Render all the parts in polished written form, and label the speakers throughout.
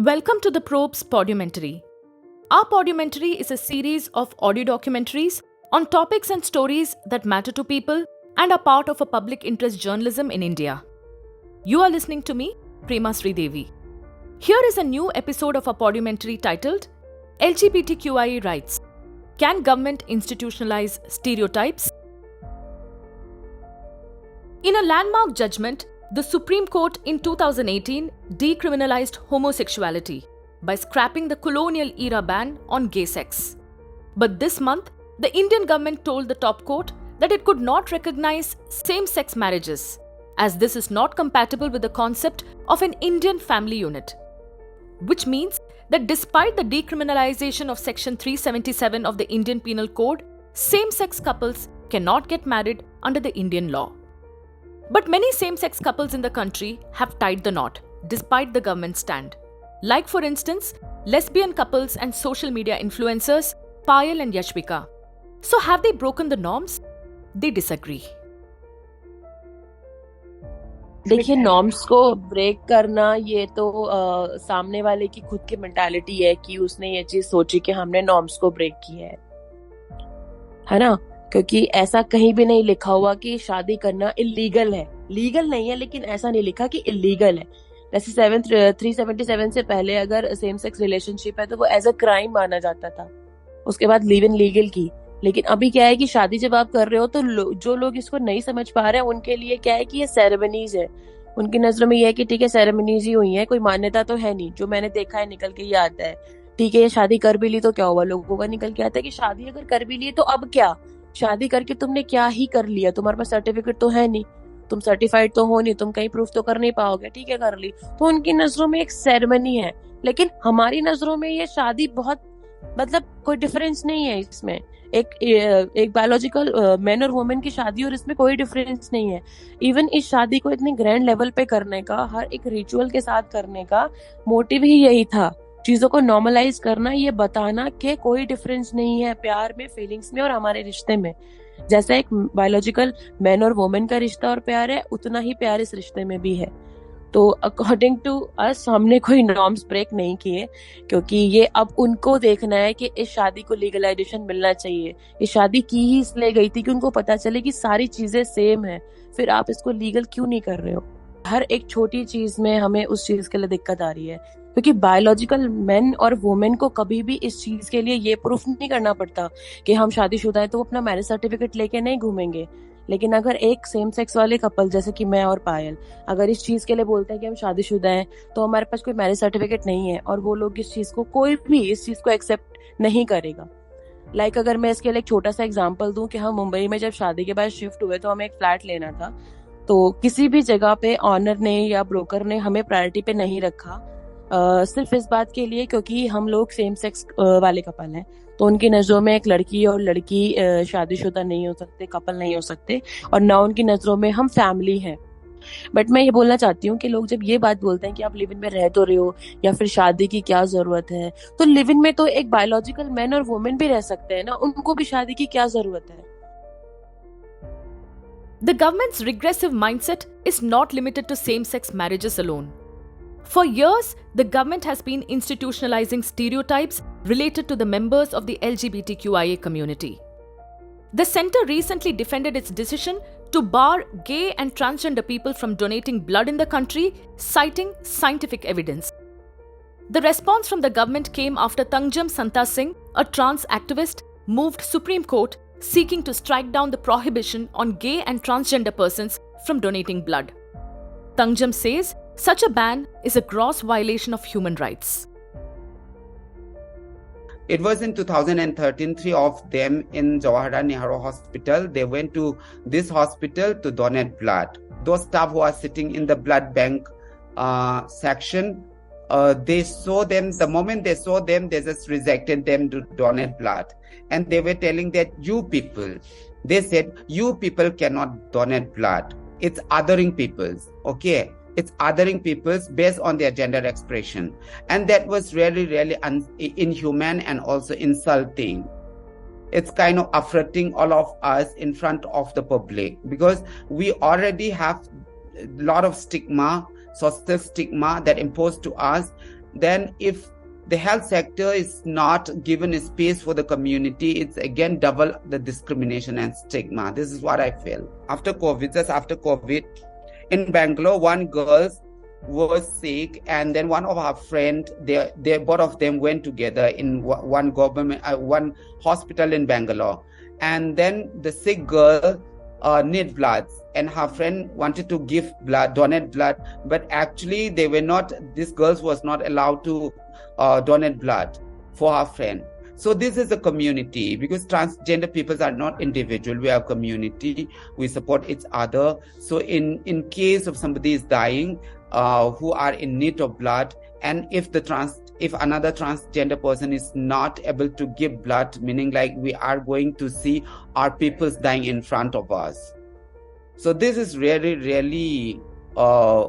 Speaker 1: Welcome to the Probe's Podumentary. Our Podumentary is a series of audio documentaries on topics and stories that matter to people and are part of a public interest journalism in India. You are listening to me, Prema Sridevi. Here is a new episode of our Podumentary titled LGBTQIA Rights. Can Government Institutionalise Stereotypes? In a landmark judgment, the Supreme Court in 2018 decriminalized homosexuality by scrapping the colonial-era ban on gay sex. But this month, the Indian government told the top court that it could not recognize same-sex marriages, as this is not compatible with the concept of an Indian family unit. Which means that despite the decriminalization of Section 377 of the Indian Penal Code, same-sex couples cannot get married under the Indian law. But many same-sex couples in the country have tied the knot, despite the government's stand. Like for instance, lesbian couples and social media influencers, Payal and Yashvika. So have they broken the norms? They disagree.
Speaker 2: देखिए, norms को break करना ये तो सामने वाले की खुद की मेंटालिटी है कि उसने ये चीज सोची कि हमने नॉर्म्स को ब्रेक किया है ना? क्योंकि ऐसा कहीं भी नहीं लिखा हुआ कि शादी करना इलीगल है. लीगल नहीं है, लेकिन ऐसा नहीं लिखा कि इलीगल है. जैसे 377 से पहले अगर सेम सेक्स रिलेशनशिप है तो वो एज अ क्राइम माना जाता था. उसके बाद लिव इन लीगल की. लेकिन अभी क्या है कि शादी जब आप कर रहे हो तो जो लोग इसको नहीं समझ पा रहे हैं उनके लिए क्या है कि ये सेरेमनीज है. उनकी नजरों में ये है कि ठीक है, सेरेमनीज ही हुई है, कोई मान्यता तो है नहीं. जो मैंने देखा है निकल के ये आता है, ठीक है ये शादी कर भी ली तो क्या हुआ. लोगों का निकल के आता है कि शादी अगर कर भी ली तो अब क्या, शादी करके तुमने क्या ही कर लिया, तुम्हारे पास सर्टिफिकेट तो है नहीं, तुम सर्टिफाइड तो हो नहीं, तुम कहीं प्रूफ तो कर नहीं पाओगे. ठीक है, कर ली. तो उनकी नजरों में एक सेरेमनी है. लेकिन हमारी नजरों में ये शादी बहुत, मतलब कोई डिफरेंस नहीं है इसमें. एक बायोलॉजिकल मैन और वुमेन की शादी और इसमें कोई डिफरेंस नहीं है. इवन इस शादी को इतने ग्रैंड लेवल पे करने का, हर एक रिचुअल के साथ करने का मोटिव ही यही था, चीजों को नॉर्मलाइज करना, ये बताना कि कोई डिफरेंस नहीं है प्यार में, फीलिंग्स में और हमारे रिश्ते में. जैसा एक बायोलॉजिकल मैन और वुमेन का रिश्ता और प्यार है, उतना ही प्यार इस रिश्ते में भी है. तो अकॉर्डिंग टू अस हमने कोई नॉर्म्स ब्रेक नहीं किए, क्योंकि ये अब उनको देखना है कि इस शादी को लीगलाइजेशन मिलना चाहिए. ये शादी की ही इसलिए गई थी कि उनको पता चले कि सारी चीजें सेम है, फिर आप इसको लीगल क्यों नहीं कर रहे हो. हर एक छोटी चीज में हमें उस चीज के लिए दिक्कत आ रही है, क्योंकि बायोलॉजिकल मेन और वुमेन को कभी भी इस चीज के लिए ये प्रूफ नहीं करना पड़ता कि हम शादीशुदा है तो वो अपना मैरिज सर्टिफिकेट लेके नहीं घूमेंगे. लेकिन अगर एक सेम सेक्स वाले कपल जैसे कि मैं और पायल अगर इस चीज के लिए बोलते हैं कि हम शादीशुदा हैं तो हमारे पास कोई मैरिज सर्टिफिकेट नहीं है और वो लोग इस चीज को, कोई भी इस चीज को एक्सेप्ट नहीं करेगा. लाइक अगर मैं इसके लिए एक छोटा सा एग्जांपल दूं कि हम मुंबई में जब शादी के बाद शिफ्ट हुए तो हमें एक फ्लैट लेना था. तो किसी भी जगह पे ऑनर ने या ब्रोकर ने हमें प्रायोरिटी पे नहीं रखा, सिर्फ इस बात के लिए क्योंकि हम लोग सेम सेक्स वाले कपल हैं. तो उनकी नजरों में एक लड़की और लड़की शादीशुदा नहीं हो सकते, कपल नहीं हो सकते, और ना उनकी नजरों में हम फैमिली हैं. बट मैं ये बोलना चाहती हूँ कि लोग जब ये बात बोलते हैं कि आप लिव इन में रह तो रहे हो या फिर शादी की क्या जरूरत है, तो लिव इन में तो एक बायोलॉजिकल मैन और वुमेन भी रह सकते हैं ना, उनको भी शादी की क्या जरूरत है.
Speaker 1: The government's regressive mindset is not limited to same-sex marriages alone. For years, the government has been institutionalizing stereotypes related to the members of the LGBTQIA community. The centre recently defended its decision to bar gay and transgender people from donating blood in the country, citing scientific evidence. The response from the government came after Tangjam Santa Singh, a trans activist, moved Supreme Court seeking to strike down the prohibition on gay and transgender persons from donating blood. Tangjam says such a ban is a gross violation of human rights.
Speaker 3: It was in 2013, 3 of them in Jawaharlal Nehru Hospital. They went to this hospital to donate blood. Those staff who are sitting in the blood bank section, they saw them, the moment they saw them, they just rejected them to donate blood. And they were telling that you people, they said, you people cannot donate blood. It's othering peoples, okay? It's othering peoples based on their gender expression. And that was really, really inhuman and also insulting. It's kind of affronting all of us in front of the public, because we already have a lot of stigma, social stigma that imposed to us, then if the health sector is not given a space for the community, it's again double the discrimination and stigma. This is what I feel. Just after COVID, in Bangalore, one girl was sick, and then one of our friends, they both of them went together in one hospital in Bangalore, and then the sick girl need blood, and her friend wanted to give blood, donate blood, but actually this girl was not allowed to donate blood for her friend. So this is a community, because transgender people are not individual. We are a community. We support each other. So in case of somebody is dying, who are in need of blood, and if another transgender person is not able to give blood, meaning like we are going to see our peoples dying in front of us. So this is really, really a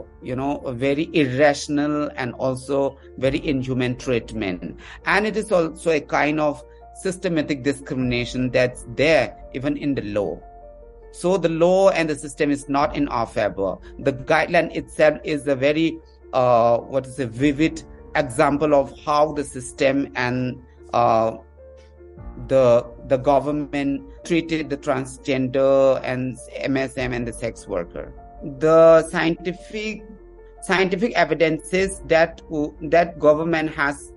Speaker 3: very irrational and also very inhuman treatment. And it is also a kind of systematic discrimination that's there even in the law. So the law and the system is not in our favor. The guideline itself is a very vivid example of how the system and the government treated the transgender and MSM and the sex worker. The scientific evidences that government has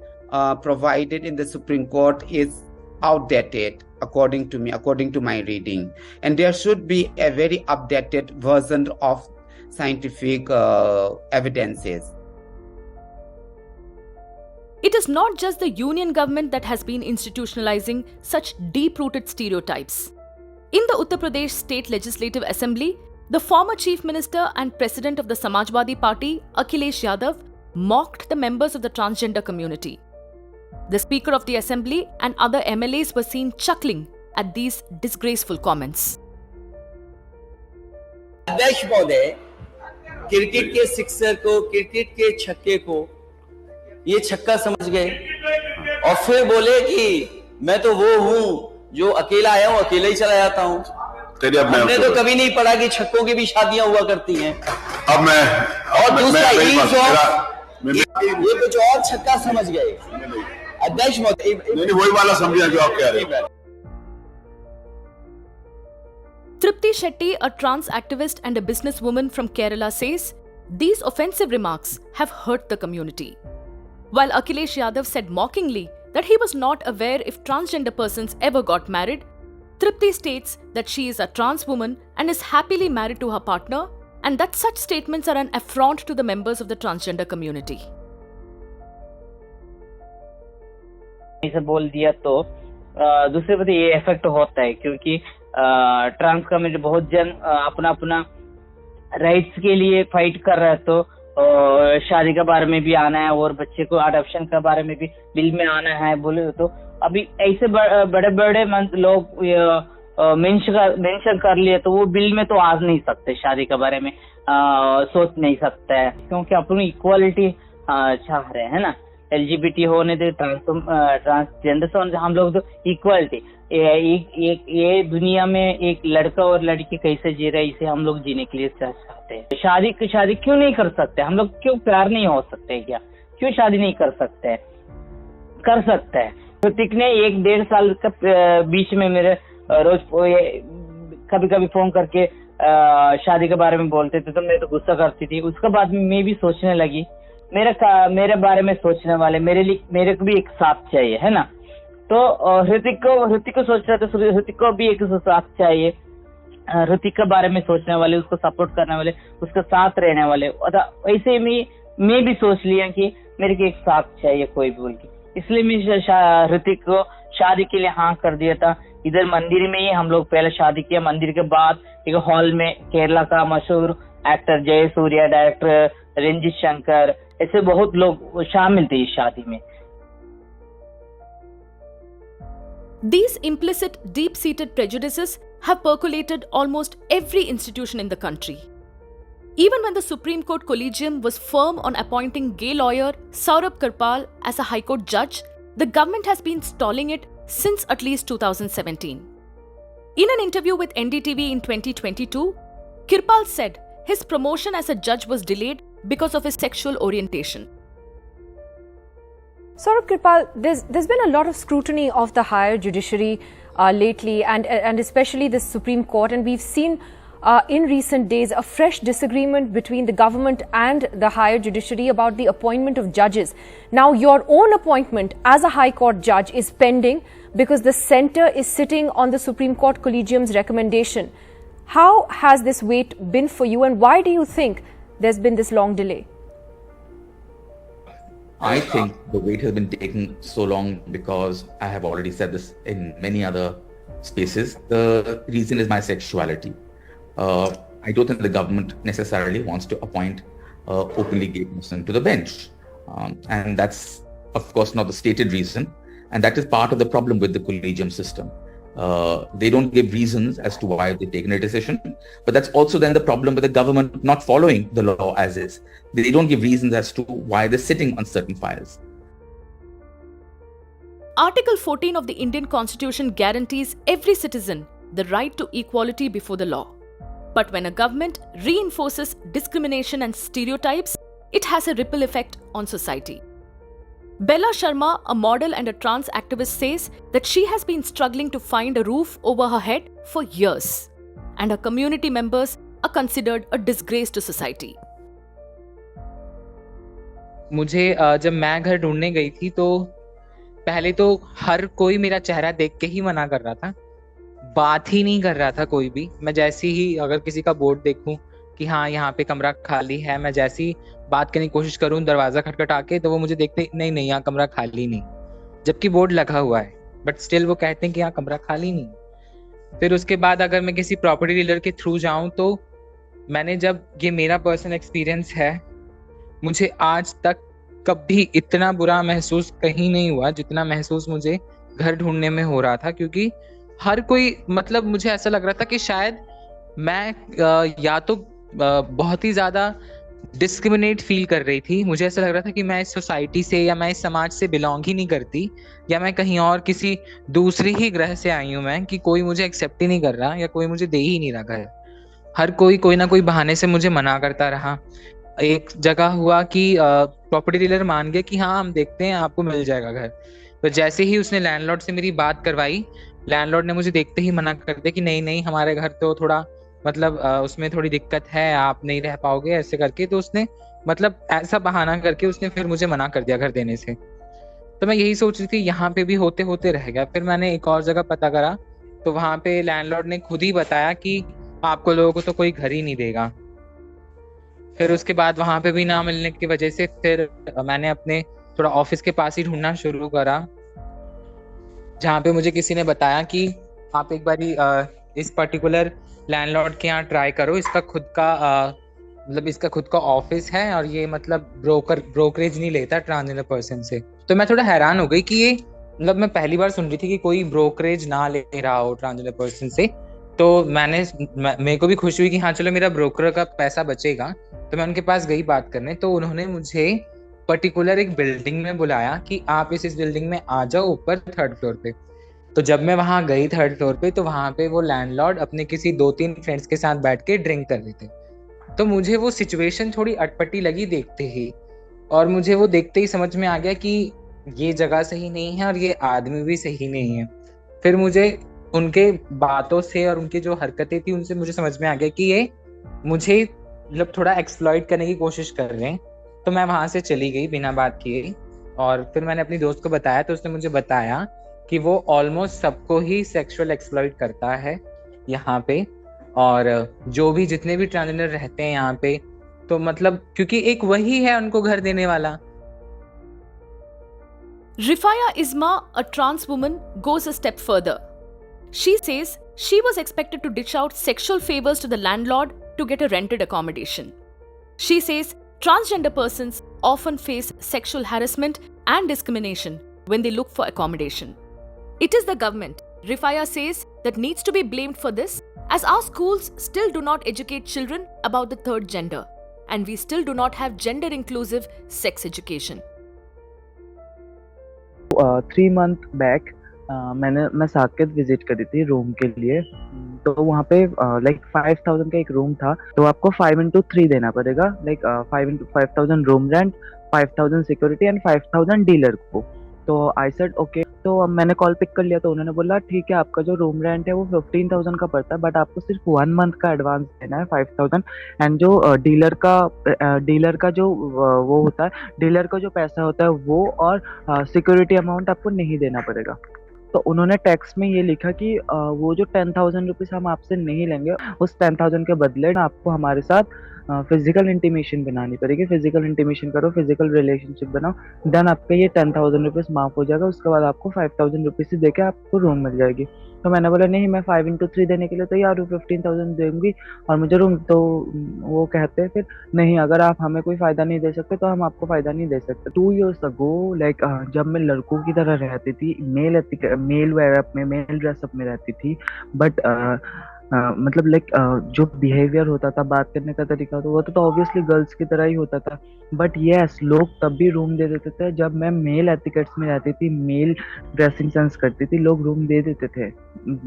Speaker 3: provided in the Supreme Court is outdated, according to my reading, and there should be a very updated version of scientific evidences.
Speaker 1: It is not just the union government that has been institutionalizing such deep-rooted stereotypes. In the Uttar Pradesh State Legislative Assembly, the former Chief Minister and President of the Samajwadi Party, Akhilesh Yadav, mocked the members of the transgender community. The Speaker of the Assembly and other MLAs were seen chuckling at these disgraceful comments.
Speaker 4: अध्यक्ष महोदय, cricket के sixer को, cricket के छक्के को ये छक्का समझ गए और फिर बोले कि मैं तो वो हूँ जो अकेला आया हूँ, अकेला ही चला जाता हूँ। हमने तो कभी नहीं पढ़ा कि छक्कों की भी शादियां हुआ करती हैं।
Speaker 5: अब मैं
Speaker 4: और दूसरा ये कुछ और छक्का समझ गए। अध्यक्ष महोदय,
Speaker 5: वही वाला समझिए जो आप कह रहे हैं।
Speaker 1: Tripti Shetty, a trans activist and a businesswoman from Kerala, says these offensive remarks have hurt the community. While Akhilesh Yadav said mockingly that he was not aware if transgender persons ever got married, Tripti states that she is a trans woman and is happily married to her partner, and that such statements are an affront to the members of the transgender community.
Speaker 6: ऐसे बोल दिया तो दूसरे पर ये effect होता है, क्योंकि ट्रांस कम्युनिटी बहुत जन अपना अपना राइट्स के लिए फाइट कर रहा है, तो शादी के बारे में भी आना है और बच्चे को अडॉप्शन के बारे में भी बिल में आना है बोले, तो अभी ऐसे बड़े बड़े लोग मेंशन कर लिए तो वो बिल में तो आ नहीं सकते, शादी के बारे में सोच नहीं सकता है, क्योंकि अपनी इक्वालिटी चाह रहे हैं ना। LGBT होने दे, ट्रांसजेंडर से हम लोग तो इक्वालिटी, ये दुनिया में एक लड़का और लड़की कैसे जी रहे इसे हम लोग जीने के लिए चाहते हैं। शादी क्यों नहीं कर सकते हम लोग? क्यों प्यार नहीं हो सकते क्या? क्यों शादी नहीं कर सकते? कर सकते हैं। ऋतिक ने 1-1.5 साल का बीच में मेरे रोज कभी कभी फोन करके शादी के बारे में बोलते थे, तो मैं तो गुस्सा करती थी। उसके बाद मैं भी सोचने लगी, मेरे बारे में सोचने वाले मेरे को भी एक साथ चाहिए, है ना। तो ऋतिक को सोच रहा था, ऋतिक को भी एक साथ चाहिए, ऋतिक के बारे में सोचने वाले, उसको सपोर्ट करने वाले, उसके साथ रहने वाले। ऐसे मैं भी सोच लिया कि मेरे को एक साथ चाहिए कोई भी बोल के, इसलिए मैं ऋतिक को शादी के लिए हाँ कर दिया था। इधर मंदिर में ही हम लोग पहले शादी किया, मंदिर के बाद एक हॉल में केरला का मशहूर एक्टर जय सूर्या, डायरेक्टर रंजीत शंकर, ऐसे बहुत लोग शामिल थे इस शादी में।
Speaker 1: These implicit, deep-seated prejudices have percolated almost every institution in the country. Even when the Supreme Court Collegium was firm on appointing gay lawyer Saurabh Kirpal as a High Court judge, the government has been stalling it since at least 2017. In an interview with NDTV in 2022, Kirpal said his promotion as a judge was delayed because of his sexual orientation.
Speaker 7: Saurabh Kripal, there's been a lot of scrutiny of the higher judiciary lately, and especially the Supreme Court, and we've seen in recent days a fresh disagreement between the government and the higher judiciary about the appointment of judges. Now, your own appointment as a High Court judge is pending because the centre is sitting on the Supreme Court Collegium's recommendation. How has this wait been for you, and why do you think there's been this long delay?
Speaker 8: I think the wait has been taking so long because I have already said this in many other spaces. The reason is my sexuality. I don't think the government necessarily wants to appoint openly gay person to the bench. And that's, of course, not the stated reason. And that is part of the problem with the collegium system. They don't give reasons as to why they've taken a decision, but that's also then the problem with the government not following the law as is. They don't give reasons as to why they're sitting on certain files.
Speaker 1: Article 14 of the Indian Constitution guarantees every citizen the right to equality before the law. But when a government reinforces discrimination and stereotypes, it has a ripple effect on society. Bella Sharma, a model and a trans activist, says that she has been struggling to find a roof over her head for years, and her community members are considered a disgrace to society.
Speaker 9: मुझे जब मैं घर ढूंढने गई थी तो पहले तो हर कोई मेरा चेहरा देख के ही मना कर रहा था, बात ही नहीं कर रहा था कोई भी। मैं जैसे ही अगर किसी का बोर्ड देखूं कि हाँ यहाँ पे कमरा खाली है, मैं जैसी बात करने की कोशिश करूं दरवाजा खटखटा के, तो वो मुझे देखते नहीं यहाँ कमरा खाली नहीं, जबकि बोर्ड लगा हुआ है, बट स्टिल वो कहते हैं कि यहाँ कमरा खाली नहीं। फिर उसके बाद अगर मैं किसी प्रॉपर्टी डीलर के थ्रू जाऊं तो मैंने, जब ये मेरा पर्सनल एक्सपीरियंस है, मुझे आज तक कभी इतना बुरा महसूस कहीं नहीं हुआ जितना महसूस मुझे घर ढूंढने में हो रहा था, क्योंकि हर कोई, मतलब मुझे ऐसा लग रहा था कि शायद मैं या तो बहुत ही ज्यादा डिस्क्रिमिनेट फील कर रही थी। मुझे ऐसा लग रहा था कि मैं इस सोसाइटी से या मैं इस समाज से बिलोंग ही नहीं करती, या मैं कहीं और किसी दूसरी ही ग्रह से आई हूँ मैं, कि कोई मुझे एक्सेप्ट ही नहीं कर रहा या कोई मुझे दे ही नहीं रहा घर। हर कोई ना कोई बहाने से मुझे मना करता रहा। एक जगह हुआ कि प्रॉपर्टी डीलर मान गया कि हाँ हम देखते हैं आपको मिल जाएगा घर, तो जैसे ही उसने लैंडलॉर्ड से मेरी बात करवाई, लैंडलॉर्ड ने मुझे देखते ही मना कर दिया कि नहीं हमारे घर तो थोड़ा, मतलब उसमें थोड़ी दिक्कत है, आप नहीं रह पाओगे, ऐसे करके। तो उसने, मतलब ऐसा बहाना करके उसने फिर मुझे मना कर दिया घर देने से। तो मैं यही सोच रही थी, यहाँ पे भी होते होते रह गया। फिर मैंने एक और जगह पता करा, तो वहाँ पे लैंडलॉर्ड ने खुद ही बताया कि आपको लोगों को तो कोई घर ही नहीं देगा। फिर उसके बाद वहाँ पे भी ना मिलने की वजह से फिर मैंने अपने थोड़ा ऑफिस के पास ही ढूंढना शुरू करा, जहाँ पे मुझे किसी ने बताया कि आप एक बारी इस पर्टिकुलर लैंडलॉर्ड के यहाँ ट्राई करो, इसका खुद का मतलब इसका खुद का ऑफिस है और ये मतलब ब्रोकरेज नहीं लेता ट्रांसजेंडर पर्सन से। तो मैं थोड़ा हैरान हो गई कि ये, मतलब मैं पहली बार सुन रही थी कि कोई ब्रोकरेज ना ले रहा हो ट्रांसजेंडर पर्सन से। तो मेरे को भी खुशी हुई कि हाँ चलो मेरा ब्रोकर का पैसा बचेगा। तो मैं उनके पास गई बात करने, तो उन्होंने मुझे पर्टिकुलर एक बिल्डिंग में बुलाया कि आप इस बिल्डिंग में आ जाओ, ऊपर 3rd फ्लोर पे। तो जब मैं वहाँ गई 3rd फ्लोर पे, तो वहाँ पे वो लैंडलॉर्ड अपने किसी 2-3 फ्रेंड्स के साथ बैठ के ड्रिंक कर रहे थे। तो मुझे वो सिचुएशन थोड़ी अटपटी लगी देखते ही, और मुझे वो देखते ही समझ में आ गया कि ये जगह सही नहीं है और ये आदमी भी सही नहीं है। फिर मुझे उनके बातों से और उनकी जो हरकतें थी उनसे मुझे समझ में आ गया कि ये मुझे मतलब थोड़ा एक्सप्लॉइट करने की कोशिश कर रहे हैं। तो मैं वहाँ से चली गई बिना बात किए, और फिर मैंने अपनी दोस्त को बताया, तो उसने मुझे बताया कि वो ऑलमोस्ट सबको ही सेक्सुअल एक्सप्लॉइट करता है यहाँ पे, और जो भी जितने भी ट्रांसजेंडर रहते हैं यहाँ पे, तो मतलब क्योंकि एक वही है उनको घर देने वाला।
Speaker 1: Rifaya Isma, a trans woman, goes a step further. She says she was expected to dish out sexual favors to the landlord to get a rented accommodation. She says transgender persons often face sexual harassment and discrimination when they look for accommodation. It is the government, Rifaya says, that needs to be blamed for this, as our schools still do not educate children about the third gender, and we still do not have gender-inclusive sex education.
Speaker 10: 3 month back मैं Saket visit करी थी room के लिए। तो वहाँ पे like 5000 का एक रूम था, तो आपको 5 into 3 देना पड़ेगा, like 5 into 5000 room rent 5,000 security and 5,000 dealer को। तो आई सेड ओके। तो अब मैंने कॉल पिक कर लिया, तो उन्होंने बोला ठीक है, आपका जो रूम रेंट है वो 15,000 का पड़ता है, बट आपको सिर्फ 1 मंथ का एडवांस देना है 5,000, एंड जो डीलर का जो वो होता है, डीलर का जो पैसा होता है वो, और सिक्योरिटी अमाउंट आपको नहीं देना पड़ेगा। तो उन्होंने टैक्स में ये लिखा कि वो जो 10,000 रुपीज़ हम आपसे नहीं लेंगे, उस 10,000 के बदले आपको हमारे साथ फिजिकल इंटीमेशन बनानी पड़ेगी। फिजिकल इंटीमेशन करो, फिजिकल रिलेशनशिप बनाओ, देन आपका ये 10,000 रुपीज़ माफ हो जाएगा। उसके बाद आपको 5,000 रुपीज़ दे के आपको रूम मिल जाएगी। तो मैंने बोला नहीं, मैं 5 into 3 देने के लिए तैयार हूँ, 15,000 दूंगी और मुझे रूम। तो वो कहते हैं फिर नहीं, अगर आप हमें कोई फ़ायदा नहीं दे सकते तो हम आपको फ़ायदा नहीं दे सकते। 2 years ago, लाइक जब मैं लड़कों की तरह रहती थी, मेल वेयरअप में, मेल ड्रेसअप में रहती थी, बट मतलब लाइक जो बिहेवियर होता था, बात करने का तरीका होता, वो तो ऑब्वियसली गर्ल्स की तरह ही होता था। बट यस, लोग तब भी रूम दे देते थे जब मैं मेल एथिकेट्स में रहती थी, मेल ड्रेसिंग सेंस करती थी, लोग रूम दे देते थे।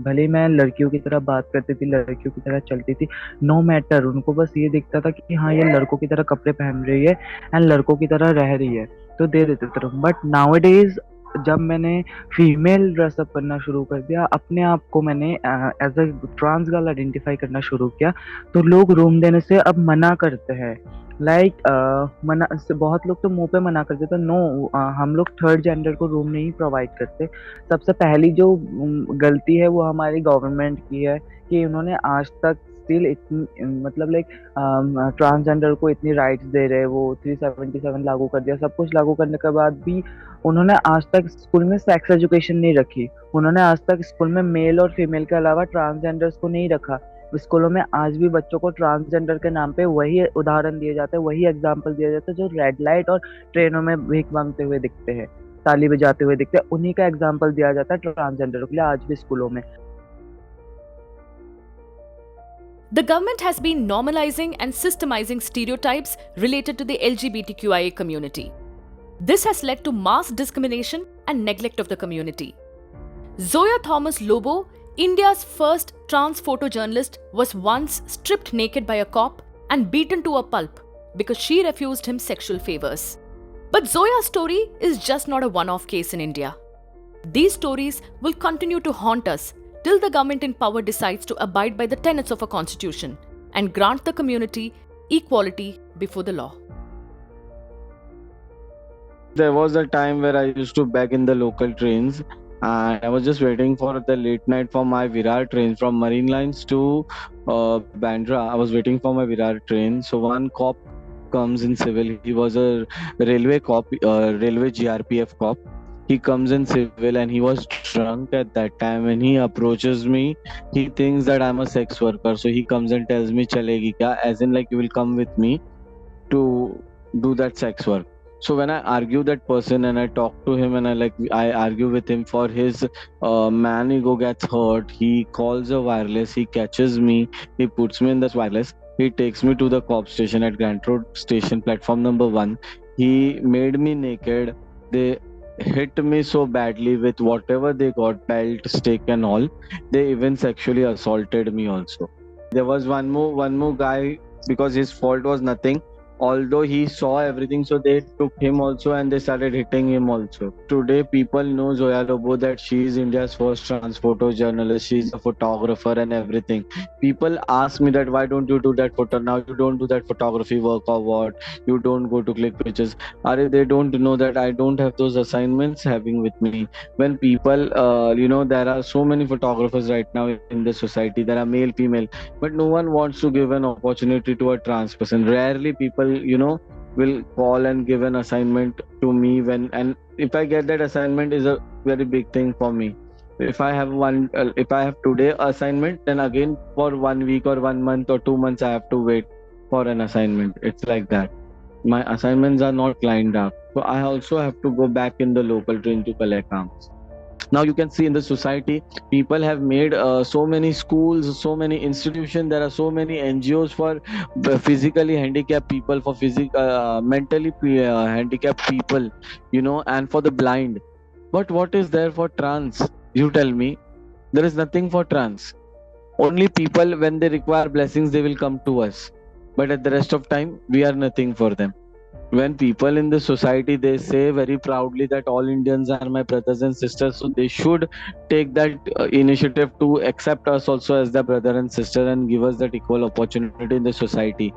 Speaker 10: भले ही मैं लड़कियों की तरह बात करती थी, लड़कियों की तरह चलती थी, नो मैटर, उनको बस ये दिखता था कि हाँ, ये लड़कों की तरह कपड़े पहन रही है एंड लड़कों की तरह रह रही है, तो दे देते थे रूम। बट नाउअडेज जब मैंने फीमेल ड्रेसअप करना शुरू कर दिया, अपने आप को मैंने as a trans girl identify करना शुरू किया, तो लोग रूम देने से अब मना करते हैं। लाइक मना से बहुत लोग तो मुंह पे मना कर देते, नो, हम लोग थर्ड जेंडर को रूम नहीं प्रोवाइड करते। सबसे पहली जो गलती है वो हमारी गवर्नमेंट की है कि उन्होंने आज तक स्टिल इतनी, मतलब लाइक ट्रांसजेंडर को इतनी राइट्स दे रहे, वो 377 लागू कर दिया, सब कुछ लागू करने के बाद भी उन्होंने आज तक स्कूल में सेक्स एजुकेशन नहीं रखी। उन्होंने आज तक स्कूल में मेल और फीमेल के अलावा ट्रांसजेंडर्स को नहीं रखा। स्कूलों में आज भी बच्चों को ट्रांसजेंडर के नाम पे वही उदाहरण दिए जाते हैं, वही एग्जाम्पल दिए जाते हैं जो रेड लाइट और ट्रेनों में भीख मांगते हुए दिखते हैं, ताली बजाते हुए दिखते हैं, उन्हीं का एग्जाम्पल दिया जाता है ट्रांसजेंडर के लिए आज भी स्कूलों में।
Speaker 1: The government has been normalizing and systemizing stereotypes related to the LGBTQIA community. This has led to mass discrimination and neglect of the community. Zoya Thomas Lobo, India's first trans photojournalist, was once stripped naked by a cop and beaten to a pulp because she refused him sexual favors. But Zoya's story is just not a one-off case in India. These stories will continue to haunt us till the government in power decides to abide by the tenets of a constitution and grant the community equality before the law.
Speaker 11: There was a time where I used to beg in the local trains, and I was just waiting for the late night for my Virar train from Marine Lines to Bandra. I was waiting for my Virar train. So one cop comes in civil. He was a railway cop, railway GRPF cop. He comes in civil and he was drunk at that time. When he approaches me, he thinks that I'm a sex worker. So he comes and tells me, "Chalegi kya?" As in like, you will come with me to do that sex work. So when I argue that person and I talk to him and I argue with him, for his man ego gets hurt. He calls a wireless. He catches me. He puts me in this wireless. He takes me to the cop station at Grant Road Station, platform number 1. He made me naked. They hit me so badly with whatever they got, belt, stick and all. They even sexually assaulted me also. There was one more guy, because his fault was nothing, although he saw everything, so they took him also and they started hitting him also. Today people know Zoya Lobo, that she is India's first trans photojournalist. She is a photographer and everything. People ask me that why don't you do that photo now, you don't do that photography work or what, you don't go to click pictures. They don't know that I don't have those assignments having with me. When people there are so many photographers right now in the society. There are male, female, but no one wants to give an opportunity to a trans person. Rarely people will call and give an assignment to me, and if I get that assignment is a very big thing for me. If I have today assignment, then again for 1 week or 1 month or 2 months I have to wait for an assignment. It's like that. My assignments are not lined up, so I also have to go back in the local train to collect arms. Now you can see in the society, people have made so many schools, so many institutions. There are so many NGOs for physically handicapped people, for mentally handicapped people, and for the blind. But what is there for trans? You tell me. There is nothing for trans. Only people, when they require blessings, they will come to us. But at the rest of time, we are nothing for them. when people in the society, they say very proudly that all Indians are my brothers and sisters, so they should take that initiative to accept us also as their brother and sister and give us that equal opportunity in the society.